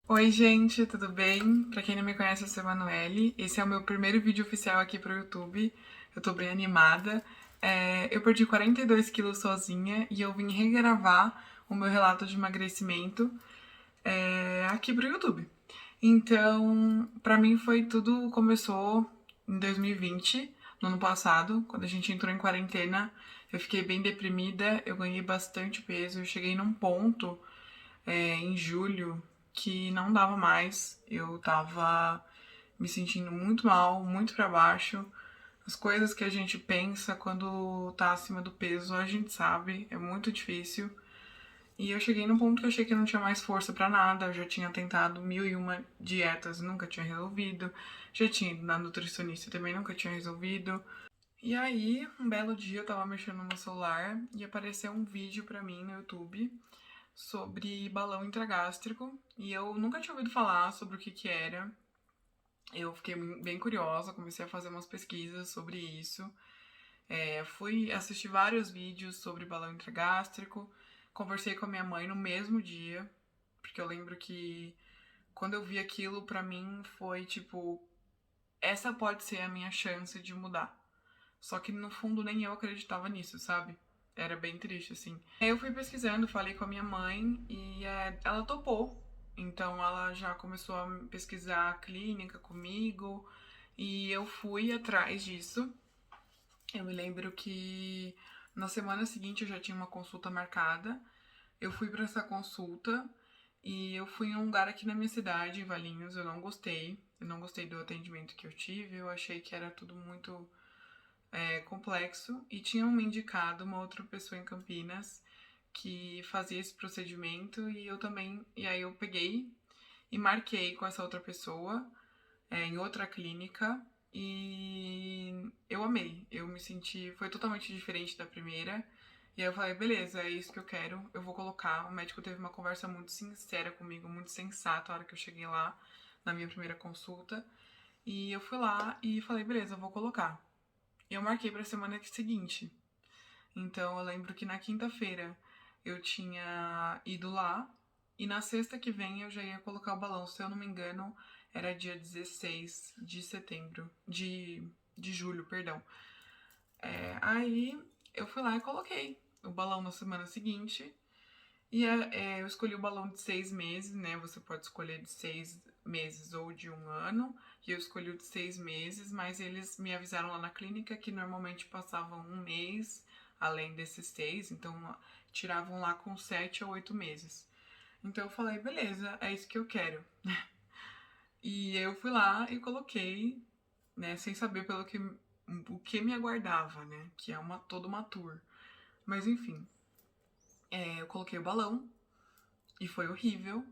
Oi, gente, tudo bem? Pra quem não me conhece, eu sou a Emanuele. Esse é o meu primeiro vídeo oficial aqui pro YouTube. Eu tô bem animada. Eu perdi 42 quilos sozinha e eu vim regravar o meu relato de emagrecimento aqui pro YouTube. Então, pra mim foi tudo começou em 2020, no ano passado, quando a gente entrou em quarentena. Eu fiquei bem deprimida, eu ganhei bastante peso, eu cheguei num ponto em julho que não dava mais. Eu tava me sentindo muito mal, muito pra baixo. As coisas que a gente pensa quando tá acima do peso, a gente sabe, é muito difícil. E eu cheguei num ponto que eu achei que eu não tinha mais força pra nada. Eu já tinha tentado mil e uma dietas, nunca tinha resolvido. Já tinha ido na nutricionista, também nunca tinha resolvido. E aí, um belo dia eu tava mexendo no meu celular e apareceu um vídeo pra mim no YouTube sobre balão intragástrico e eu nunca tinha ouvido falar sobre o que era. Eu fiquei bem curiosa, comecei a fazer umas pesquisas sobre isso. Fui assistir vários vídeos sobre balão intragástrico, conversei com a minha mãe no mesmo dia, porque eu lembro que quando eu vi aquilo, pra mim foi tipo, essa pode ser a minha chance de mudar. Só que no fundo nem eu acreditava nisso, sabe? Era bem triste, assim. Aí eu fui pesquisando, falei com a minha mãe e ela topou. Então ela já começou a pesquisar a clínica comigo e eu fui atrás disso. Eu me lembro que na semana seguinte eu já tinha uma consulta marcada. Eu fui para essa consulta e eu fui em um lugar aqui na minha cidade, em Valinhos. Eu não gostei. Eu não gostei do atendimento que eu tive. Eu achei que era tudo muito complexo e tinham me indicado uma outra pessoa em Campinas que fazia esse procedimento e eu também. E aí eu peguei e marquei com essa outra pessoa em outra clínica e eu amei. Eu me senti. Foi totalmente diferente da primeira. E aí eu falei, beleza, é isso que eu quero, eu vou colocar. O médico teve uma conversa muito sincera comigo, muito sensata a hora que eu cheguei lá, na minha primeira consulta. E eu fui lá e falei, beleza, eu vou colocar. E eu marquei pra semana seguinte. Então eu lembro que na quinta-feira eu tinha ido lá e na sexta que vem eu já ia colocar o balão. Se eu não me engano, era dia 16 de setembro, de julho, perdão. Aí eu fui lá e coloquei o balão na semana seguinte. E eu escolhi o balão de 6 meses, né? Você pode escolher de 6 meses ou de um ano. E eu escolhi o de 6 meses, mas eles me avisaram lá na clínica que normalmente passavam um mês além desses 6, então tiravam lá com 7 ou 8 meses. Então eu falei, beleza, é isso que eu quero. E eu fui lá e coloquei, né, sem saber o que me aguardava, né? Que é toda uma tour. Mas enfim, eu coloquei o balão e foi horrível.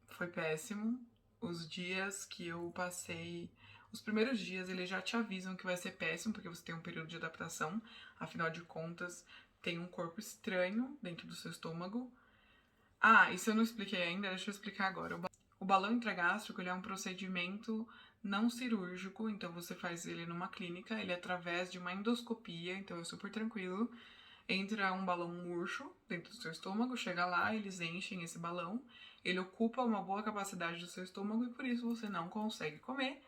Foi péssimo. Os dias que eu passei. Os primeiros dias eles já te avisam que vai ser péssimo, porque você tem um período de adaptação. Afinal de contas, tem um corpo estranho dentro do seu estômago. Ah, isso eu não expliquei ainda, deixa eu explicar agora. O balão intragástrico ele é um procedimento não cirúrgico, então você faz ele numa clínica, ele é através de uma endoscopia, então é super tranquilo. Entra um balão murcho dentro do seu estômago, chega lá, eles enchem esse balão, ele ocupa uma boa capacidade do seu estômago e por isso você não consegue comer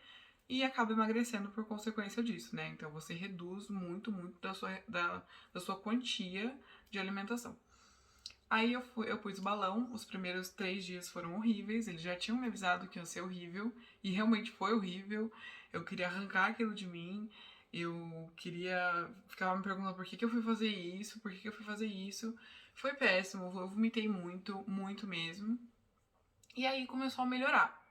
e acaba emagrecendo por consequência disso, né? Então você reduz muito, muito da sua quantia de alimentação. Aí eu pus o balão, os primeiros 3 dias foram horríveis, eles já tinham me avisado que ia ser horrível, e realmente foi horrível. Eu queria arrancar aquilo de mim, eu queria. Ficava me perguntando por que eu fui fazer isso, por que eu fui fazer isso. Foi péssimo, eu vomitei muito, muito mesmo. E aí começou a melhorar.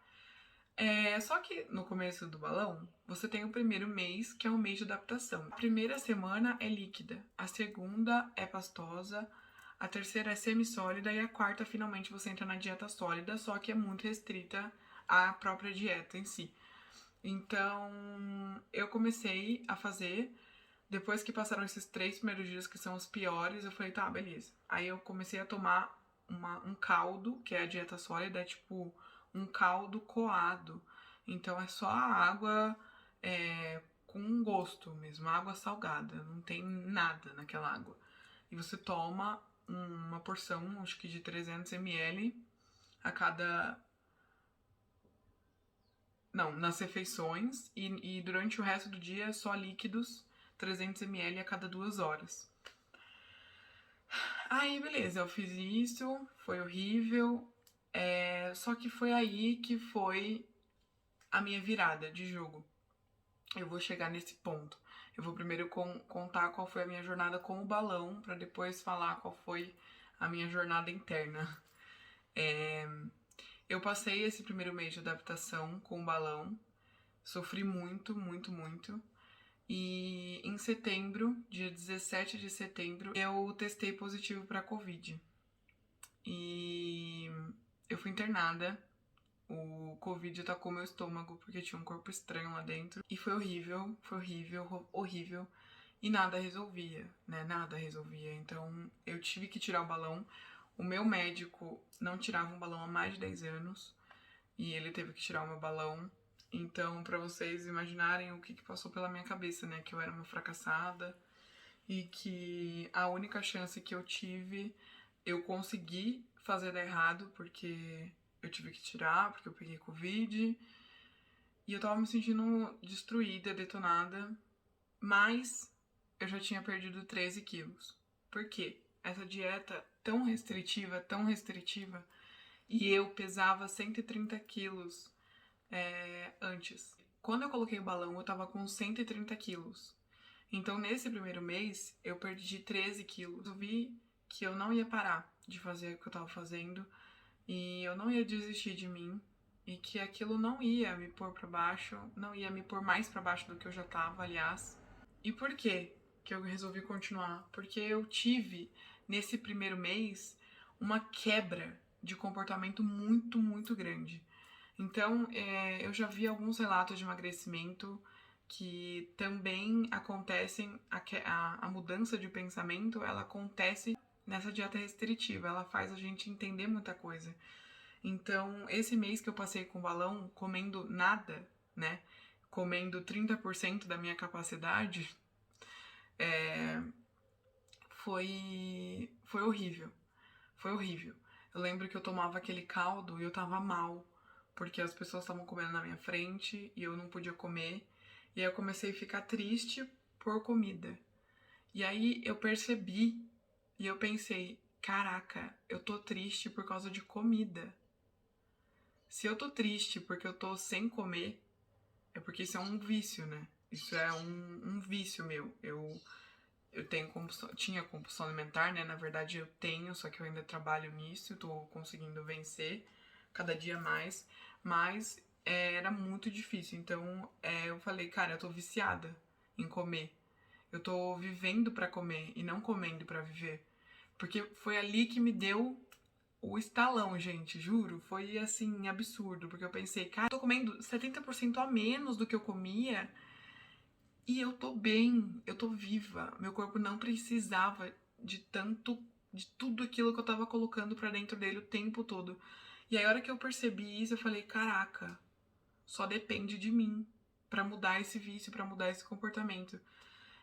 Só que no começo do balão, você tem o primeiro mês, que é o mês de adaptação. A primeira semana é líquida, a segunda é pastosa, a terceira é semissólida e a quarta, finalmente, você entra na dieta sólida, só que é muito restrita à própria dieta em si. Então, eu comecei a fazer, depois que passaram esses 3 primeiros dias que são os piores, eu falei, tá, beleza. Aí eu comecei a tomar um caldo, que é a dieta sólida, é tipo um caldo coado. Então é só a água com gosto mesmo, água salgada, não tem nada naquela água. E você toma uma porção, acho que de 300 ml a cada não, nas refeições e durante o resto do dia só líquidos, 300 ml a cada 2 horas. Aí, beleza, eu fiz isso, foi horrível, só que foi aí que foi a minha virada de jogo. Eu vou chegar nesse ponto. Eu vou primeiro contar qual foi a minha jornada com o balão, pra depois falar qual foi a minha jornada interna. Eu passei esse primeiro mês de adaptação com o balão, sofri muito, muito, muito. E em setembro, dia 17 de setembro, eu testei positivo para Covid. E eu fui internada. O Covid atacou meu estômago porque tinha um corpo estranho lá dentro. E foi horrível, horrível. E nada resolvia, né? Nada resolvia. Então eu tive que tirar o balão. O meu médico não tirava um balão há mais de 10 anos. E ele teve que tirar o meu balão. Então, pra vocês imaginarem o que passou pela minha cabeça, né? Que eu era uma fracassada e que a única chance que eu tive, eu consegui fazer dar errado, porque eu tive que tirar, porque eu peguei Covid. E eu tava me sentindo destruída, detonada, mas eu já tinha perdido 13 quilos. Por quê? Essa dieta tão restritiva, e eu pesava 130 quilos antes. Quando eu coloquei o balão, eu tava com 130 quilos. Então, nesse primeiro mês, eu perdi 13 quilos. Eu vi que eu não ia parar de fazer o que eu tava fazendo e eu não ia desistir de mim e que aquilo não ia me pôr pra baixo, não ia me pôr mais pra baixo do que eu já tava, aliás. E por quê que eu resolvi continuar? Porque eu tive, nesse primeiro mês, uma quebra de comportamento muito, muito grande. Então, eu já vi alguns relatos de emagrecimento que também acontecem, a mudança de pensamento, ela acontece nessa dieta restritiva, ela faz a gente entender muita coisa. Então, esse mês que eu passei com balão, comendo nada, né, comendo 30% da minha capacidade, foi horrível, foi horrível. Eu lembro que eu tomava aquele caldo e eu tava mal, porque as pessoas estavam comendo na minha frente e eu não podia comer. E aí eu comecei a ficar triste por comida. E aí eu percebi e eu pensei, caraca, eu tô triste por causa de comida. Se eu tô triste porque eu tô sem comer, é porque isso é um vício, né? Isso é um vício meu. Eu tinha compulsão alimentar, né? Na verdade eu tenho, só que eu ainda trabalho nisso, tô conseguindo vencer cada dia mais, mas era muito difícil. Então eu falei, cara, eu tô viciada em comer. Eu tô vivendo pra comer e não comendo pra viver. Porque foi ali que me deu o estalão, gente, juro. Foi assim, absurdo. Porque eu pensei, cara, eu tô comendo 70% a menos do que eu comia. E eu tô bem, eu tô viva. Meu corpo não precisava de tanto, de tudo aquilo que eu tava colocando pra dentro dele o tempo todo. E aí, a hora que eu percebi isso, eu falei: caraca, só depende de mim pra mudar esse vício, pra mudar esse comportamento.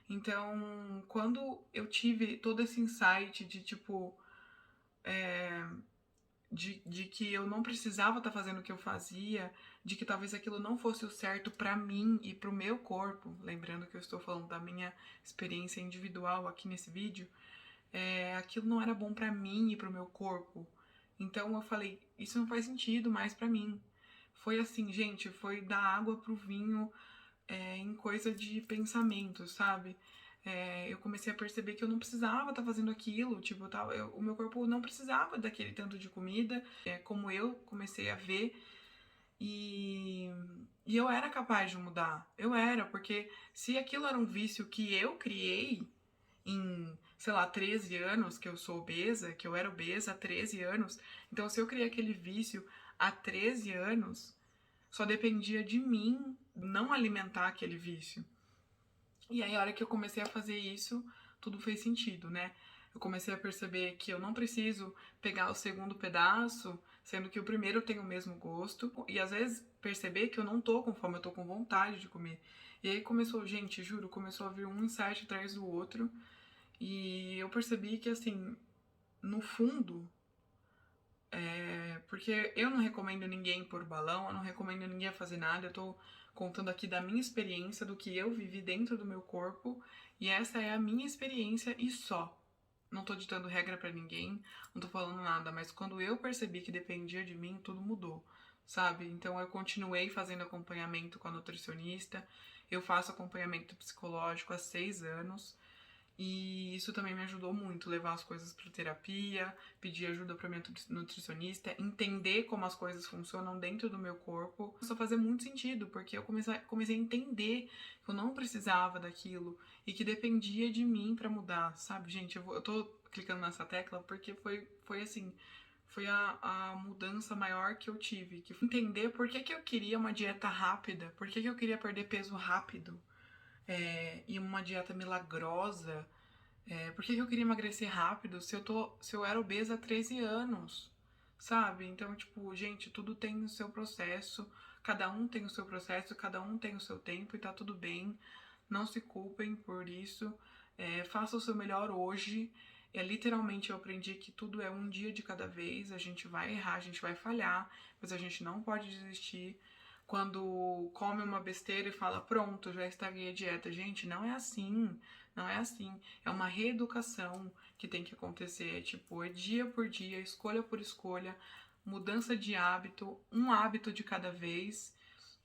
Então, quando eu tive todo esse insight de tipo, de que eu não precisava estar fazendo o que eu fazia, de que talvez aquilo não fosse o certo para mim e para o meu corpo, lembrando que eu estou falando da minha experiência individual aqui nesse vídeo, aquilo não era bom para mim e para o meu corpo. Então eu falei, isso não faz sentido mais para mim. Foi assim, gente, foi da água pro vinho em coisa de pensamento, sabe? Eu comecei a perceber que eu não precisava estar fazendo aquilo, tipo, o meu corpo não precisava daquele tanto de comida, como eu comecei a ver, e, e eu era capaz de mudar, eu era, porque se aquilo era um vício que eu criei em, sei lá, 13 anos, que eu sou obesa, que eu era obesa há 13 anos, então se eu criei aquele vício há 13 anos, só dependia de mim não alimentar aquele vício. E aí, a hora que eu comecei a fazer isso, tudo fez sentido, né? Eu comecei a perceber que eu não preciso pegar o segundo pedaço, sendo que o primeiro tem o mesmo gosto, e às vezes perceber que eu não tô com fome, eu tô com vontade de comer. E aí começou, gente, juro, começou a vir um insight atrás do outro, e eu percebi que, assim, no fundo, Porque eu não recomendo ninguém pôr balão, eu não recomendo ninguém fazer nada, eu tô contando aqui da minha experiência, do que eu vivi dentro do meu corpo, e essa é a minha experiência e só. Não tô ditando regra pra ninguém, não tô falando nada, mas quando eu percebi que dependia de mim, tudo mudou, sabe? Então eu continuei fazendo acompanhamento com a nutricionista, eu faço acompanhamento psicológico há 6 anos, e isso também me ajudou muito, levar as coisas para terapia, pedir ajuda para minha nutricionista, entender como as coisas funcionam dentro do meu corpo. Isso fazer muito sentido, porque eu comecei a entender que eu não precisava daquilo e que dependia de mim para mudar, sabe? Gente, eu tô clicando nessa tecla porque foi assim, foi a mudança maior que eu tive, que foi entender por que eu queria uma dieta rápida, por que eu queria perder peso rápido, e uma dieta milagrosa. Por que eu queria emagrecer rápido se eu era obesa há 13 anos? Sabe? Então, tipo, gente, tudo tem o seu processo, cada um tem o seu processo, cada um tem o seu tempo e tá tudo bem. Não se culpem por isso. Faça o seu melhor hoje. Literalmente, eu aprendi que tudo é um dia de cada vez. A gente vai errar, a gente vai falhar, mas a gente não pode desistir. Quando come uma besteira e fala, pronto, já estraguei a dieta. Gente, não é assim. Não é assim. É uma reeducação que tem que acontecer. Tipo, é dia por dia, escolha por escolha, mudança de hábito, um hábito de cada vez.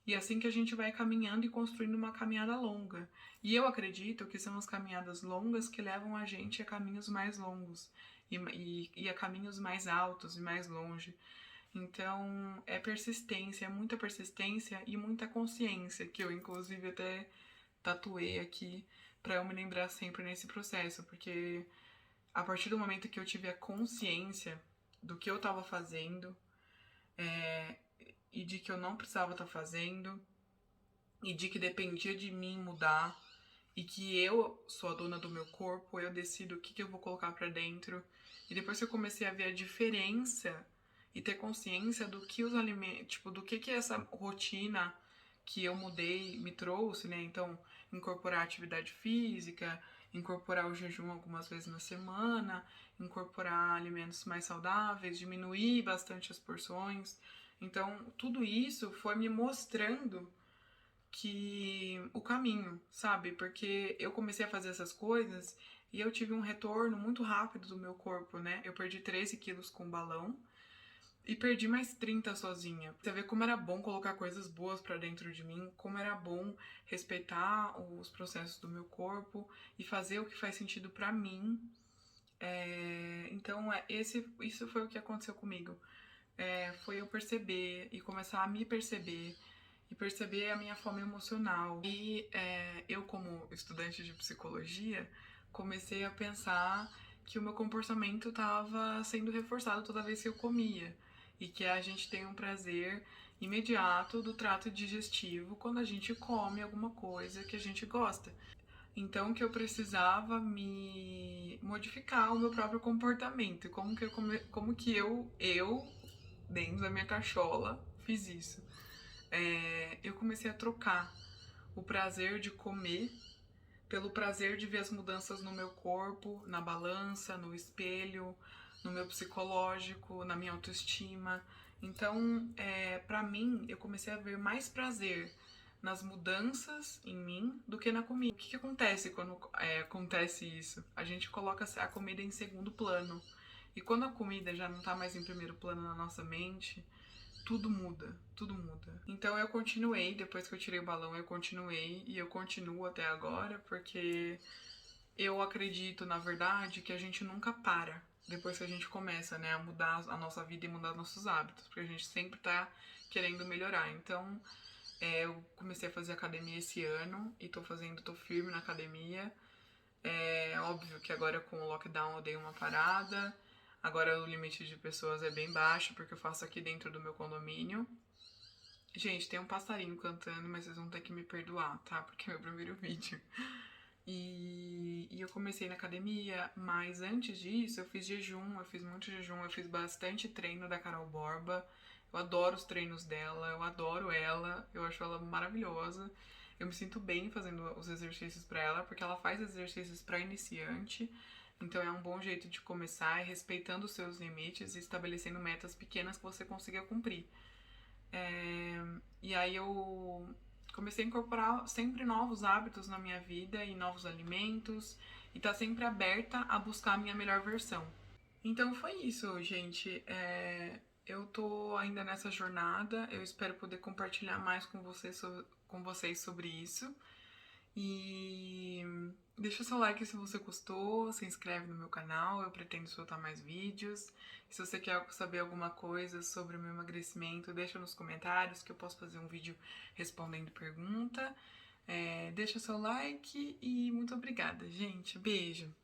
E assim que a gente vai caminhando e construindo uma caminhada longa. E eu acredito que são as caminhadas longas que levam a gente a caminhos mais longos e a caminhos mais altos e mais longe. Então, é persistência, é muita persistência e muita consciência, que eu inclusive até tatuei aqui para eu me lembrar sempre nesse processo, porque a partir do momento que eu tive a consciência do que eu estava fazendo, e de que eu não precisava estar fazendo, e de que dependia de mim mudar, e que eu sou a dona do meu corpo, eu decido o que eu vou colocar para dentro. E depois que eu comecei a ver a diferença e ter consciência do que os alimentos, tipo, do que essa rotina que eu mudei me trouxe, né? Então, incorporar atividade física, incorporar o jejum algumas vezes na semana, incorporar alimentos mais saudáveis, diminuir bastante as porções. Então, tudo isso foi me mostrando que o caminho, sabe? Porque eu comecei a fazer essas coisas e eu tive um retorno muito rápido do meu corpo, né? Eu perdi 13 quilos com balão e perdi mais 30 sozinha. Você vê como era bom colocar coisas boas pra dentro de mim, como era bom respeitar os processos do meu corpo e fazer o que faz sentido pra mim. Então, isso foi o que aconteceu comigo. Foi eu perceber e começar a me perceber e perceber a minha fome emocional. E eu, como estudante de psicologia, comecei a pensar que o meu comportamento estava sendo reforçado toda vez que eu comia. E que a gente tem um prazer imediato do trato digestivo quando a gente come alguma coisa que a gente gosta. Então que eu precisava me modificar o meu próprio comportamento. Como que eu, dentro da minha cachola, fiz isso. Eu comecei a trocar o prazer de comer pelo prazer de ver as mudanças no meu corpo, na balança, no espelho, no meu psicológico, na minha autoestima. Então, para mim, eu comecei a ver mais prazer nas mudanças em mim do que na comida. O que acontece quando acontece isso? A gente coloca a comida em segundo plano. E quando a comida já não tá mais em primeiro plano na nossa mente, tudo muda, tudo muda. Então eu continuei, depois que eu tirei o balão, eu continuei e eu continuo até agora, porque eu acredito, na verdade, que a gente nunca para depois que a gente começa, né, a mudar a nossa vida e mudar nossos hábitos, porque a gente sempre tá querendo melhorar. Então, eu comecei a fazer academia esse ano e tô firme na academia. É óbvio que agora com o lockdown eu dei uma parada. Agora o limite de pessoas é bem baixo, porque eu faço aqui dentro do meu condomínio. Gente, tem um passarinho cantando, mas vocês vão ter que me perdoar, tá? Porque é meu primeiro vídeo. E eu comecei na academia, mas antes disso eu fiz jejum, eu fiz muito jejum, eu fiz bastante treino da Carol Borba. Eu adoro os treinos dela, eu adoro ela, eu acho ela maravilhosa. Eu me sinto bem fazendo os exercícios pra ela, porque ela faz exercícios pra iniciante. Então é um bom jeito de começar, respeitando os seus limites e estabelecendo metas pequenas que você consiga cumprir. E aí eu comecei a incorporar sempre novos hábitos na minha vida e novos alimentos, e tá sempre aberta a buscar a minha melhor versão. Então foi isso, gente. Eu tô ainda nessa jornada, eu espero poder compartilhar mais com vocês sobre isso. E deixa seu like se você gostou, se inscreve no meu canal, eu pretendo soltar mais vídeos. Se você quer saber alguma coisa sobre o meu emagrecimento, deixa nos comentários que eu posso fazer um vídeo respondendo pergunta. Deixa seu like e muito obrigada, gente. Beijo!